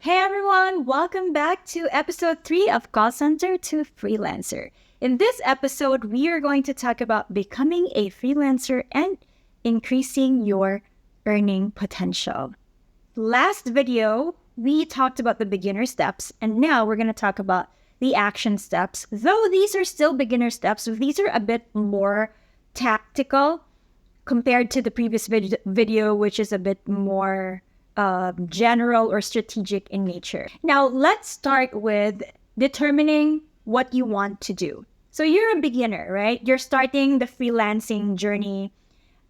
Hey everyone, welcome back to episode 3 of Call Center to Freelancer. In this episode, we are going to talk about becoming a freelancer and increasing your earning potential. Last video, we talked about the beginner steps, and now we're going to talk about the action steps. Though these are still beginner steps, these are a bit more tactical compared to the previous video, which is a bit more general or strategic in nature. Now, let's start with determining what you want to do. So you're a beginner, right? You're starting the freelancing journey.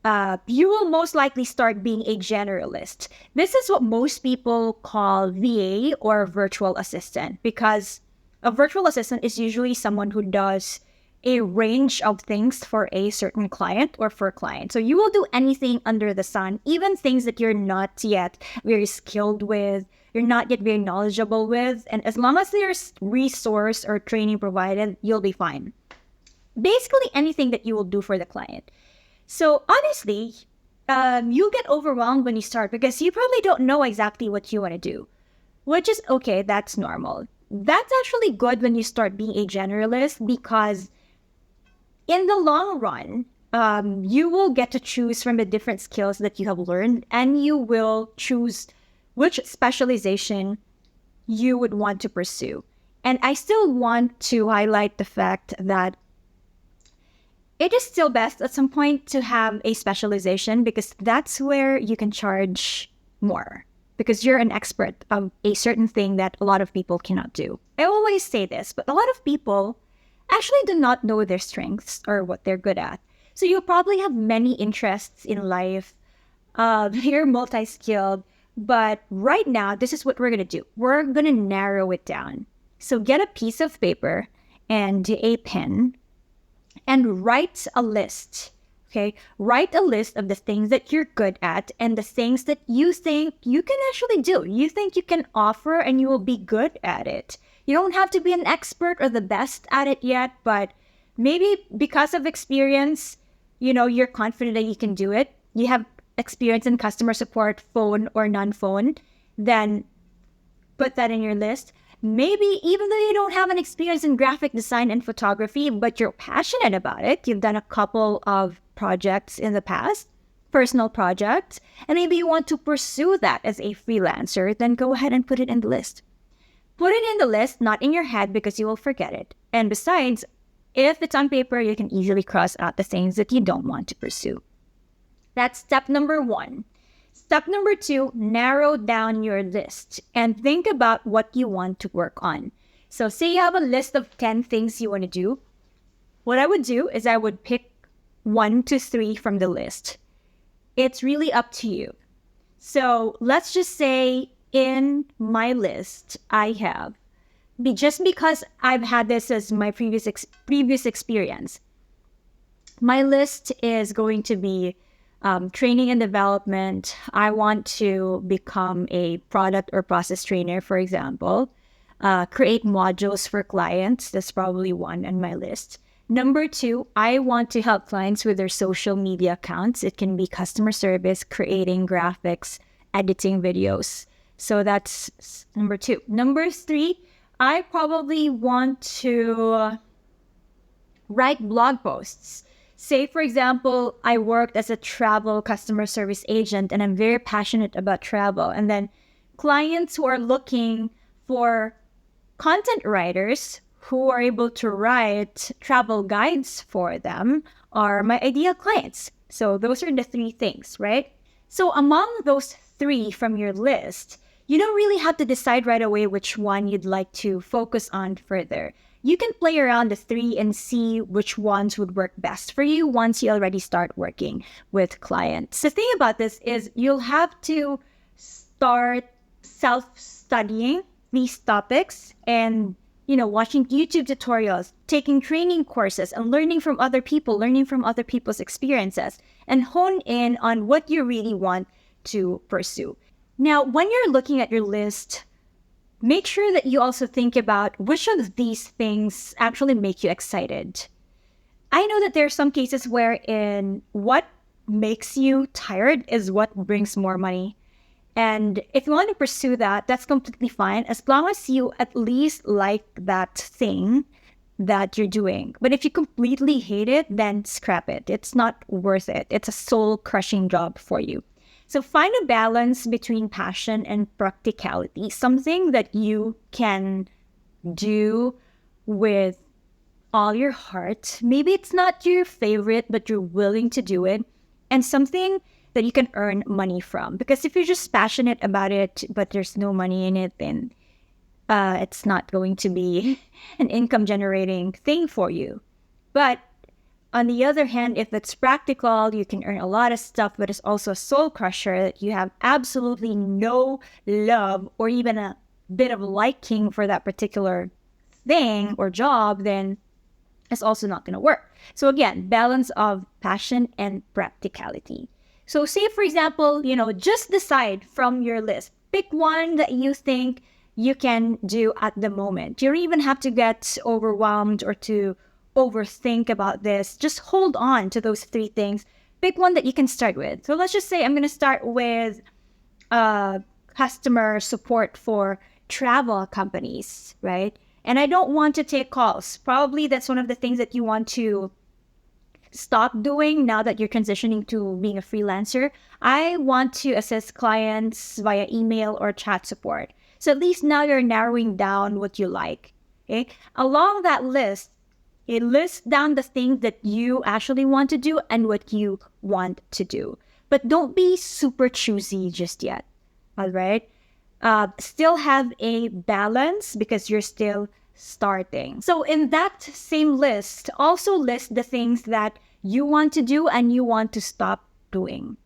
You will most likely start being a generalist. This is what most people call VA or virtual assistant, because a virtual assistant is usually someone who does a range of things for a certain client or for a client. So you will do anything under the sun, even things that you're not yet very skilled with, you're not yet very knowledgeable with. And as long as there's resource or training provided, you'll be fine. Basically anything that you will do for the client. So honestly, you'll get overwhelmed when you start because you probably don't know exactly what you want to do, which is okay. That's normal. That's actually good when you start being a generalist, because in the long run, you will get to choose from the different skills that you have learned, and you will choose which specialization you would want to pursue. And I still want to highlight the fact that it is still best at some point to have a specialization, because that's where you can charge more, because you're an expert of a certain thing that a lot of people cannot do. I always say this, but a lot of people actually do not know their strengths or what they're good at. So you'll probably have many interests in life. You're multi-skilled, but right now, this is what we're going to do. We're going to narrow it down. So get a piece of paper and a pen and write a list. Okay, write a list of the things that you're good at and the things that you think you can actually do. You think you can offer and you will be good at it. You don't have to be an expert or the best at it yet, but maybe because of experience, you're confident that you can do it. You have experience in customer support, phone or non-phone, then put that in your list. Maybe even though you don't have an experience in graphic design and photography, but you're passionate about it, you've done a couple of projects in the past, personal projects, and maybe you want to pursue that as a freelancer, then go ahead and put it in the list. Put it in the list, not in your head, because you will forget it. And besides, if it's on paper, you can easily cross out the things that you don't want to pursue. That's step number 1. Step number 2, narrow down your list and think about what you want to work on. So say you have a list of 10 things you want to do. What I would do is I would pick 1 to 3 from the list. It's really up to you. So let's just say in my list, I have, just because I've had this as my previous experience, my list is going to be training and development. I want to become a product or process trainer, for example. Create modules for clients. That's probably 1 on my list. Number 2, I want to help clients with their social media accounts. It can be customer service, creating graphics, editing videos. So that's number 2. Number 3, I probably want to write blog posts. Say, for example, I worked as a travel customer service agent and I'm very passionate about travel. And then clients who are looking for content writers who are able to write travel guides for them are my ideal clients. So those are the 3 things, right? So among those 3 from your list, you don't really have to decide right away which one you'd like to focus on further. You can play around the 3 and see which ones would work best for you once you already start working with clients. The thing about this is you'll have to start self-studying these topics and, watching YouTube tutorials, taking training courses, and learning from other people, learning from other people's experiences, and hone in on what you really want to pursue. Now, when you're looking at your list, make sure that you also think about which of these things actually make you excited. I know that there are some cases wherein what makes you tired is what brings more money. And if you want to pursue that, that's completely fine, as long as you at least like that thing that you're doing. But if you completely hate it, then scrap it. It's not worth it. It's a soul-crushing job for you. So find a balance between passion and practicality, something that you can do with all your heart. Maybe it's not your favorite, but you're willing to do it, and something that you can earn money from. Because if you're just passionate about it, but there's no money in it, then it's not going to be an income generating thing for you. But on the other hand, if it's practical, you can earn a lot of stuff, but it's also a soul crusher that you have absolutely no love or even a bit of liking for that particular thing or job, then it's also not going to work. So again, balance of passion and practicality. So say, for example, just decide from your list, pick one that you think you can do at the moment. You don't even have to get overwhelmed or to overthink about this. Just hold on to those three things. Pick one that you can start with. So let's just say I'm going to start with customer support for travel companies, right? And I don't want to take calls. Probably that's one of the things that you want to stop doing now that you're transitioning to being a freelancer. I want to assist clients via email or chat support. So at least now you're narrowing down what you like. Okay. Along that list, it lists down the things that you actually want to do and what you want to do. But don't be super choosy just yet. All right. Still have a balance because you're still starting. So in that same list, also list the things that you want to do and you want to stop doing.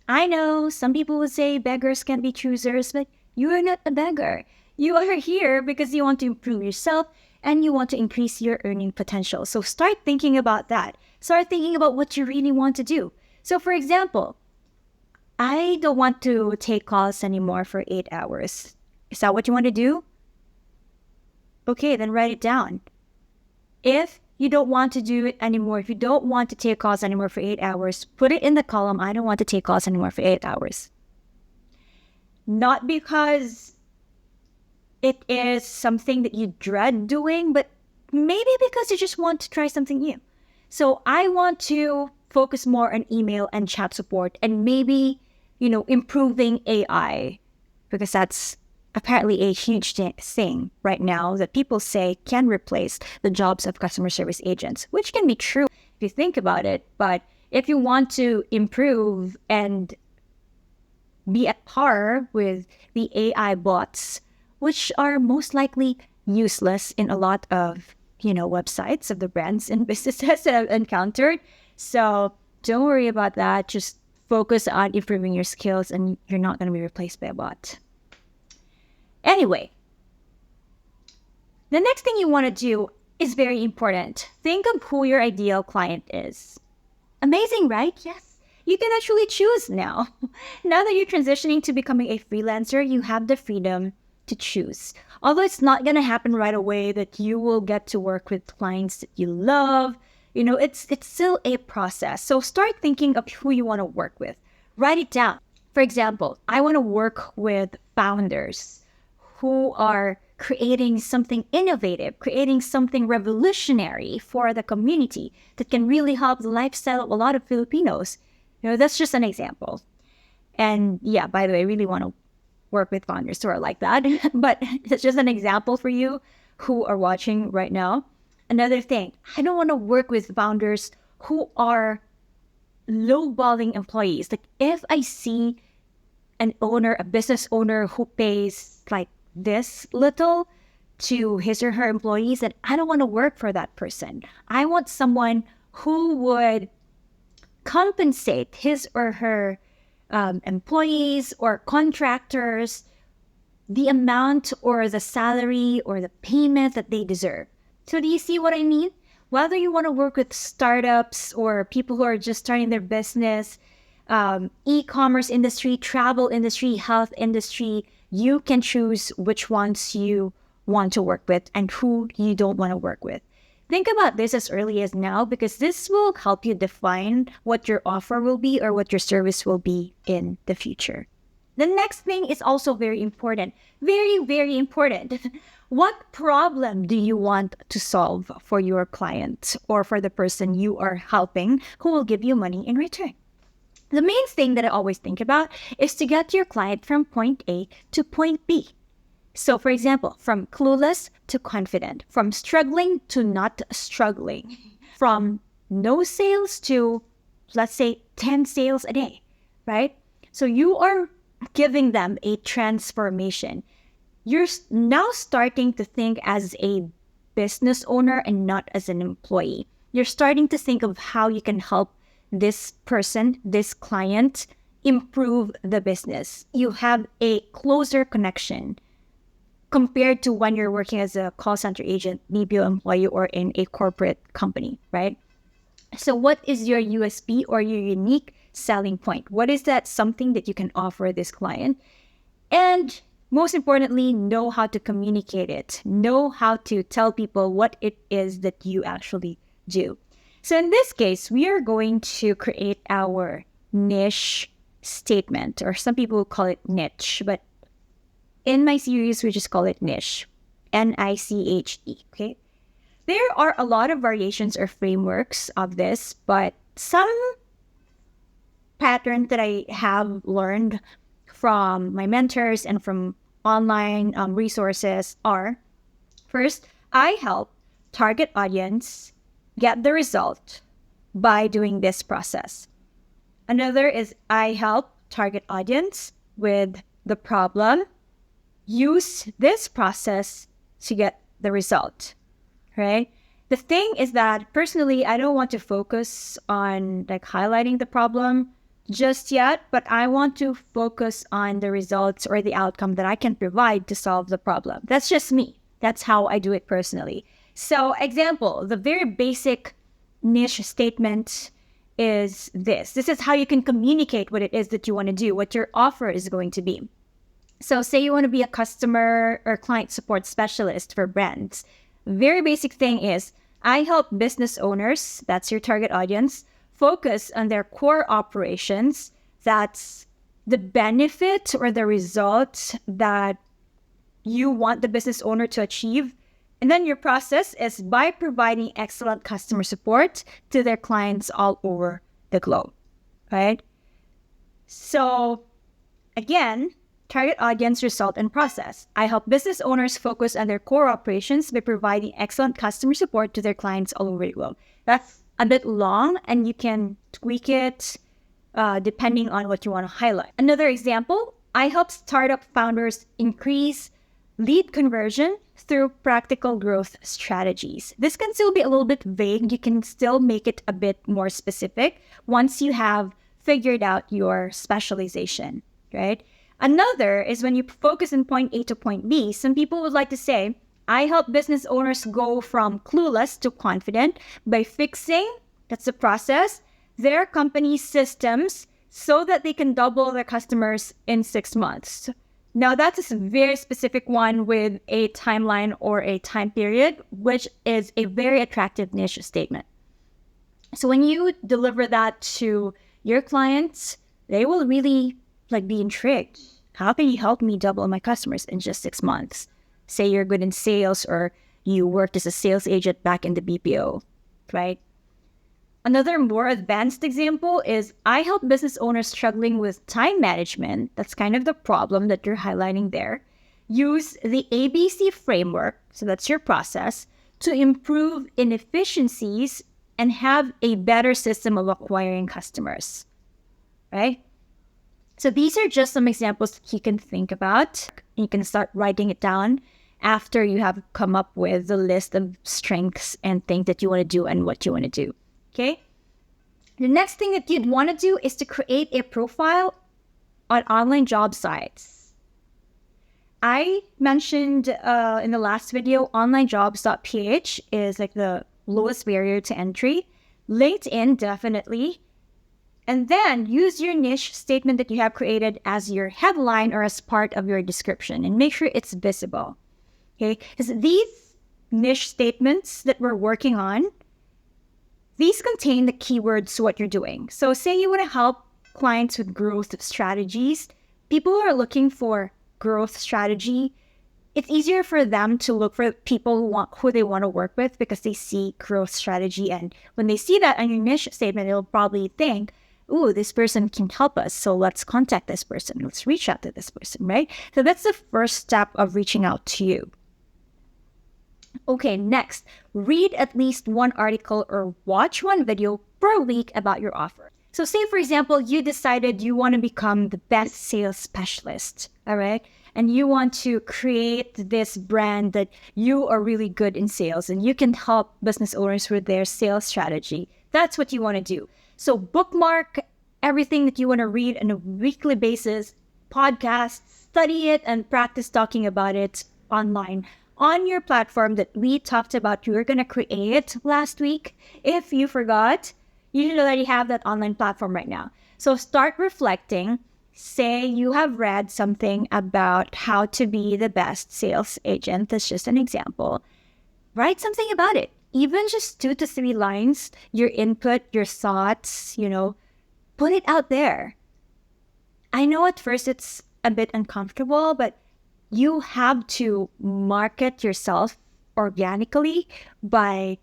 I know some people would say beggars can't be choosers, but you are not a beggar. You are here because you want to improve yourself and you want to increase your earning potential. So start thinking about that. Start thinking about what you really want to do. So for example, I don't want to take calls anymore for 8 hours. Is that what you want to do? Okay, then write it down. If you don't want to do it anymore, if you don't want to take calls anymore for 8 hours, put it in the column, I don't want to take calls anymore for 8 hours. Not because it is something that you dread doing, but maybe because you just want to try something new. So I want to focus more on email and chat support and maybe, improving AI, because that's apparently a huge thing right now that people say can replace the jobs of customer service agents, which can be true if you think about it. But if you want to improve and be at par with the AI bots, which are most likely useless in a lot of, websites of the brands and businesses that I've encountered. So don't worry about that. Just focus on improving your skills and you're not going to be replaced by a bot. Anyway, the next thing you want to do is very important. Think of who your ideal client is. Amazing, right? Yes. You can actually choose now. Now that you're transitioning to becoming a freelancer, you have the freedom to choose. Although it's not going to happen right away that you will get to work with clients that you love, it's still a process. So start thinking of who you want to work with. Write it down. For example, I want to work with founders who are creating something innovative, creating something revolutionary for the community that can really help the lifestyle of a lot of Filipinos. That's just an example. And yeah, by the way, I really want to work with founders who are like that. But it's just an example for you who are watching right now. Another thing, I don't want to work with founders who are lowballing employees. Like if I see a business owner who pays like this little to his or her employees, then I don't want to work for that person. I want someone who would compensate his or her employees or contractors the amount or the salary or the payment that they deserve. So do you see what I mean? Whether you want to work with startups or people who are just starting their business, e-commerce industry, travel industry, health industry, you can choose which ones you want to work with and who you don't want to work with. Think about this as early as now because this will help you define what your offer will be or what your service will be in the future. The next thing is also very important. Very, very important. What problem do you want to solve for your client or for the person you are helping who will give you money in return? The main thing that I always think about is to get your client from point A to point B. So, for example, from clueless to confident, from struggling to not struggling, from no sales to, let's say, 10 sales a day, right? So you are giving them a transformation. You're now starting to think as a business owner and not as an employee. You're starting to think of how you can help this person, this client, improve the business. You have a closer connection compared to when you're working as a call center agent, BPO employee, or in a corporate company, right? So what is your USP or your unique selling point? What is that something that you can offer this client? And most importantly, know how to communicate it. Know how to tell people what it is that you actually do. So in this case, we are going to create our niche statement, or some people call it niche, but in my series, we just call it niche, N-I-C-H-E, okay? There are a lot of variations or frameworks of this, but some pattern that I have learned from my mentors and from online resources are, first, I help target audience get the result by doing this process. Another is I help target audience with the problem. Use this process to get the result, right? The thing is that personally, I don't want to focus on like highlighting the problem just yet, but I want to focus on the results or the outcome that I can provide to solve the problem. That's just me. That's how I do it personally. So example, the very basic niche statement is this. This is how you can communicate what it is that you want to do, what your offer is going to be. So say you want to be a customer or client support specialist for brands. Very basic thing is I help business owners, that's your target audience, focus on their core operations. That's the benefit or the result that you want the business owner to achieve. And then your process is by providing excellent customer support to their clients all over the globe, right? So again, target audience, result, and process. I help business owners focus on their core operations by providing excellent customer support to their clients all over the globe. That's a bit long, and you can tweak it depending on what you want to highlight. Another example, I help startup founders increase lead conversion through practical growth strategies. This can still be a little bit vague. You can still make it a bit more specific once you have figured out your specialization, right? Another is when you focus in point A to point B. Some people would like to say, I help business owners go from clueless to confident by fixing, that's the process, their company's systems so that they can double their customers in 6 months. Now that's a very specific one with a timeline or a time period, which is a very attractive niche statement. So when you deliver that to your clients, they will really be intrigued. How can you help me double my customers in just 6 months? Say you're good in sales or you worked as a sales agent back in the BPO, right? Another more advanced example is I help business owners struggling with time management. That's kind of the problem that you're highlighting there. Use the ABC framework, so that's your process, to improve inefficiencies and have a better system of acquiring customers, right? So these are just some examples that you can think about. You can start writing it down after you have come up with the list of strengths and things that you want to do and what you want to do, okay? The next thing that you'd want to do is to create a profile on online job sites. I mentioned in the last video, onlinejobs.ph is like the lowest barrier to entry. LinkedIn, definitely. And then use your niche statement that you have created as your headline or as part of your description and make sure it's visible, okay? Because these niche statements that we're working on, these contain the keywords to what you're doing. So say you want to help clients with growth strategies, people who are looking for growth strategy, it's easier for them to look for people who they want to work with because they see growth strategy. And when they see that on your mission statement, they'll probably think, ooh, this person can help us. So let's contact this person. Let's reach out to this person, right? So that's the first step of reaching out to you. Okay, next, read at least one article or watch one video per week about your offer. So say, for example, you decided you want to become the best sales specialist, all right? And you want to create this brand that you are really good in sales and you can help business owners with their sales strategy. That's what you want to do. So bookmark everything that you want to read on a weekly basis, podcast, study it, and practice talking about it online on your platform that we talked about you were going to create last week. If you forgot, you should already have that online platform right now. So start reflecting. Say you have read something about how to be the best sales agent. That's just an example. Write something about it. Even just 2 to 3 lines, your input, your thoughts, put it out there. I know at first it's a bit uncomfortable, but you have to market yourself organically by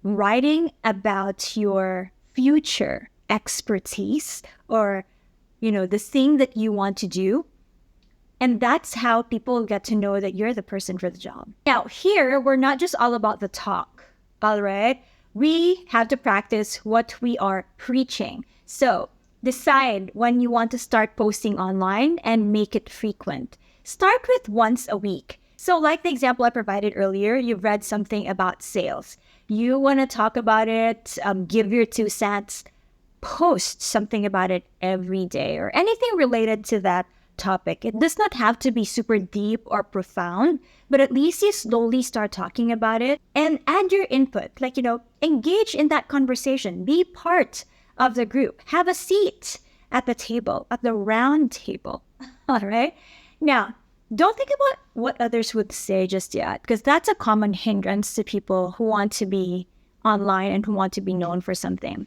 writing about your future expertise or, the thing that you want to do. And that's how people get to know that you're the person for the job. Now, here, we're not just all about the talk, all right? We have to practice what we are preaching. So decide when you want to start posting online and make it frequent. Start with once a week. So like the example I provided earlier, you've read something about sales. You want to talk about it, give your 2 cents, post something about it every day or anything related to that topic. It does not have to be super deep or profound, but at least you slowly start talking about it and add your input. Engage in that conversation. Be part of the group. Have a seat at the table, at the round table. All right? Now, don't think about what others would say just yet, because that's a common hindrance to people who want to be online and who want to be known for something.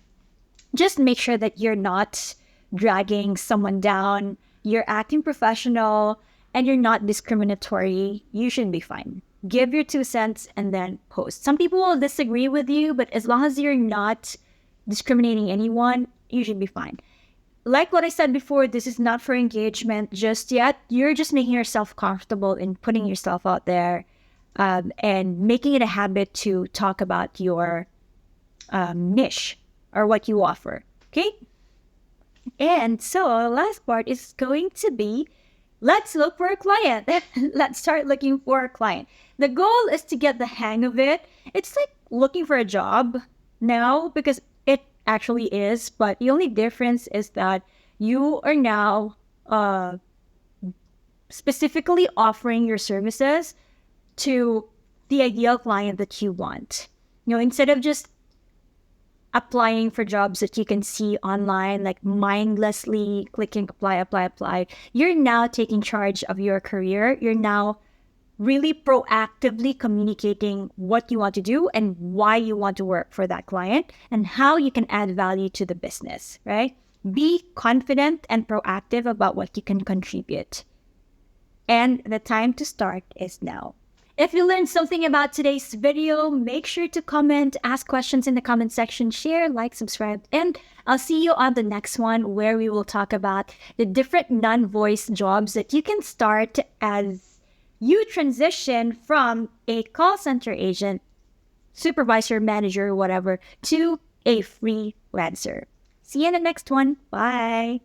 Just make sure that you're not dragging someone down, you're acting professional, and you're not discriminatory. You should be fine. Give your 2 cents and then post. Some people will disagree with you, but as long as you're not discriminating anyone, you should be fine. Like what I said before, this is not for engagement just yet. You're just making yourself comfortable in putting yourself out there and making it a habit to talk about your niche or what you offer, okay? And so the last part is going to be, let's look for a client. Let's start looking for a client. The goal is to get the hang of it. It's like looking for a job now, because it actually is, but the only difference is that you are now specifically offering your services to the ideal client that you want. Instead of just applying for jobs that you can see online, like mindlessly clicking apply, you're now taking charge of your career. You're now really proactively communicating what you want to do and why you want to work for that client and how you can add value to the business, right? Be confident and proactive about what you can contribute. And the time to start is now. If you learned something about today's video, make sure to comment, ask questions in the comment section, share, like, subscribe, and I'll see you on the next one where we will talk about the different non-voice jobs that you can start as you transition from a call center agent, supervisor, manager, whatever, to a freelancer. See you in the next one. Bye.